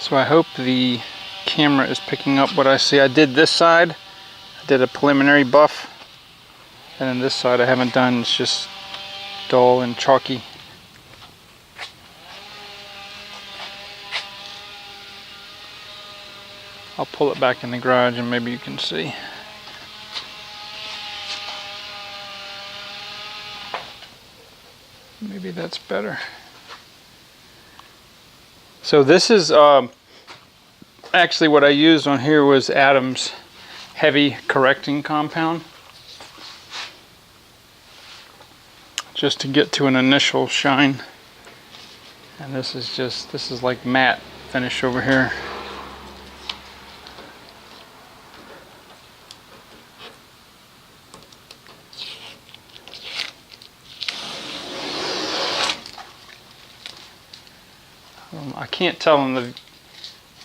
So I hope the camera is picking up what I see. I did this side, I did a preliminary buff, and then this side I haven't done. It's just dull and chalky. I'll pull it back in the garage and maybe you can see. Maybe that's better. So this is actually what I used on here was Adam's heavy correcting compound, just to get to an initial shine. And this is like matte finish over here. I can't tell on the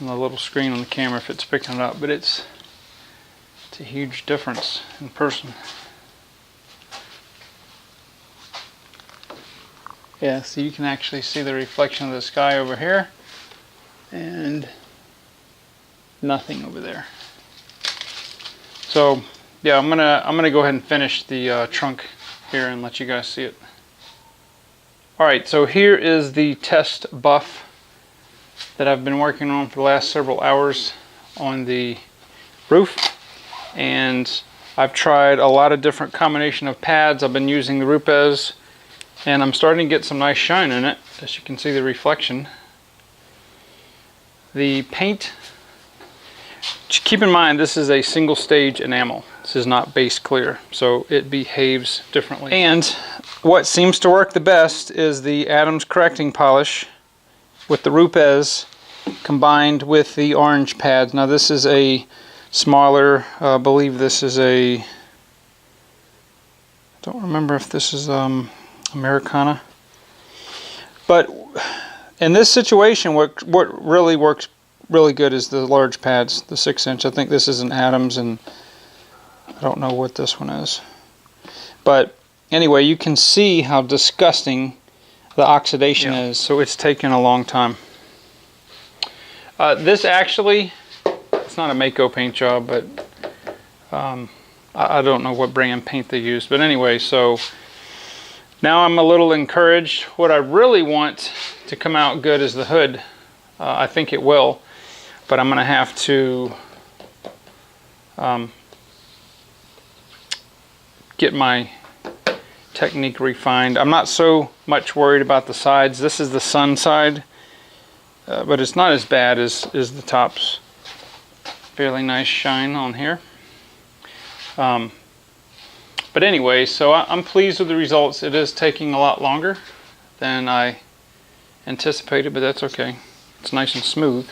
little screen on the camera if it's picking it up, but it's a huge difference in person. Yeah, so you can actually see the reflection of the sky over here and nothing over there. So yeah, I'm gonna go ahead and finish the trunk here and let you guys see it. Alright, so here is the test buff that I've been working on for the last several hours on the roof, and I've tried a lot of different combination of pads. I've been using the Rupes, and I'm starting to get some nice shine in it, as you can see the reflection. The paint, keep in mind this is a single stage enamel. This is not base clear, so it behaves differently. And what seems to work the best is the Adams correcting polish with the Rupes combined with the orange pads. Now this is a smaller, I believe this is a, I don't remember if this is Americana. But in this situation, what really works really good is the large pads, the 6-inch. I think this is an Adams, and I don't know what this one is. But anyway, you can see how disgusting the oxidation is, so it's taken a long time. This actually, it's not a Mako paint job, but I don't know what brand paint they use. But anyway, so now I'm a little encouraged. What I really want to come out good is the hood. I think it will, but I'm going to have to get my technique refined. I'm not so much worried about the sides. This is the sun side, but it's not as bad as the tops. Fairly nice shine on here. But anyway, so I'm pleased with the results. It is taking a lot longer than I anticipated, but that's okay. It's nice and smooth.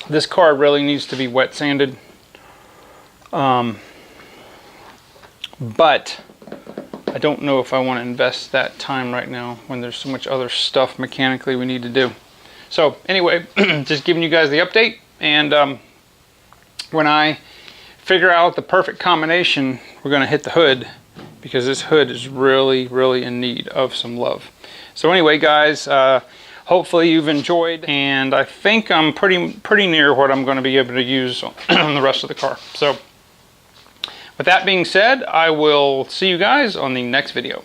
This car really needs to be wet sanded. But I don't know if I want to invest that time right now when there's so much other stuff mechanically we need to do. So anyway, just giving you guys the update, and when I figure out the perfect combination, we're going to hit the hood, because this hood is really, really in need of some love. So anyway, guys, hopefully you've enjoyed, and I think I'm pretty near what I'm going to be able to use on the rest of the car. So with that being said, I will see you guys on the next video.